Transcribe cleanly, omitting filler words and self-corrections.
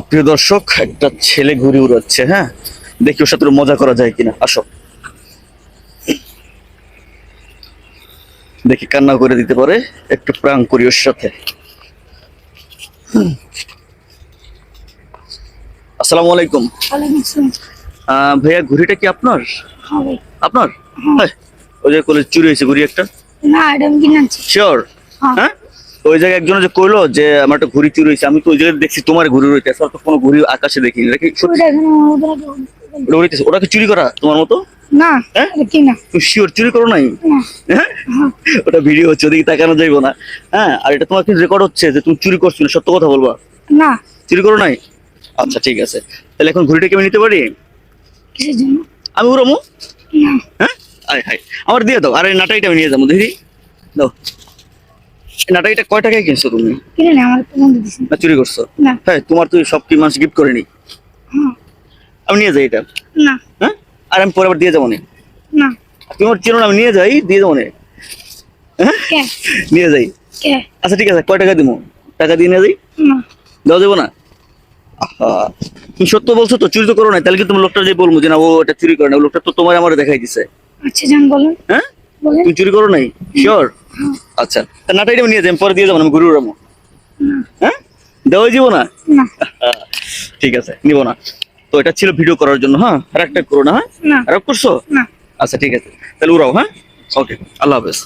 প্রিয় দর্শক, একটা ছেলে ঘুরে উড়াচ্ছে। হ্যাঁ, দেখি ওর সাথে একটু মজা করা যায় কিনা। আসো, দেখি কান্না করে দিতে পারে, একটু প্রাং করি ওর সাথে। আসসালামু আলাইকুম। ওয়ালাইকুম আসসালাম। ভাইয়া, ঘুড়িটা কি আপনার? হ্যাঁ ভাই। আপনার? হ্যাঁ। হ্যাঁ, ওই যে কলেজ চুরি হয়েছে ঘুড়ি একটা। না, এটা আমি কিনে আনছি। শিওর? হ্যাঁ। হ্যাঁ, ওই জায়গায় একজন যে কইলো যে আমার একটা ঘুড়ি চুরি হয়েছে, আমি তো ওই জায়গায় দেখছি তোমার ঘুড়ি উড়াইতে, আসলে তো কোনো ঘুড়ি আকাশে দেখিনি। এটা কি সত্যি? ওটা এখানে আমাদের আগে ওটা উড়াইতেছে? ওটা কি চুরি করা তোমার মতো? না, হ্যাঁ? এটা কিনা। তুমি শিওর চুরি করো নাই? না। হ্যাঁ, হ্যাঁ। ওটা ভিডিও হচ্ছে, ওদিকে তাকানো যাইবো না। হ্যাঁ, আর এটা তোমার কিন্তু রেকর্ড হচ্ছে যে তুমি চুরি করছো না, সত্য কথা বলবা। না। চুরি করো নাই? আচ্ছা ঠিক আছে, তাহলে এখন ঘুড়িটা কি আমি নিতে পারি? কিসের জন্য? আমি উড়ামো। না। হ্যাঁ, আরে হাই, আমার দিয়ে দাও। আরে নাটাইটা আমি নিয়ে যাবো, দেখি দাও। এই নাটাইটা কয় টাকায় কিনছো তুমি? কিনে না, আমার তো বন্ধু দিছে। না চুরি করছো? না। হ্যাঁ, তোমার তো সব কি মানুষ গিফট করেনি? হ্যাঁ। আমি নিয়ে যাই এটা। না। হ্যাঁ, আর আমি পরে আবার দিয়ে যাবো না। না। তুমি আমার চিনো না, আমি নিয়ে যাই, দিয়ে যাবো না। হ্যাঁ, কে? নিয়ে যাই। কে? আচ্ছা ঠিক আছে, কয় টাকা দিব? টাকা দিয়ে নিয়ে যাই। না। দেওয়া যাবো না? আহা, তুমি সত্য বলছো তো, চুরি তো করো না? তাহলে কি তুমি লোকটা যে বলবো যে না ও এটা চুরি করে না, ও লোকটা তো তোমার আমার দেখাই দিছে। আচ্ছা জান, বলেন। হ্যাঁ, বলেন। তুমি চুরি করো নাই? শিওর? হ্যাঁ। আচ্ছা, তা নাটাইটা আমি নিয়ে যাই, আমি পরে দিয়ে যাবো না, আমি ঘুরে উড়াবো। না। হ্যাঁ, দেওয়াই যাবো না? না। আহ, ঠিক আছে, নিবো না। তো এটা ছিল ভিডিও করার জন্য। হ্যাঁ, আর একটা করো না। হ্যাঁ, না। আর করছো? না। আচ্ছা ঠিক আছে, তাহলে উড়াও। হ্যাঁ, ওকে, আল্লাহ হাফেজ।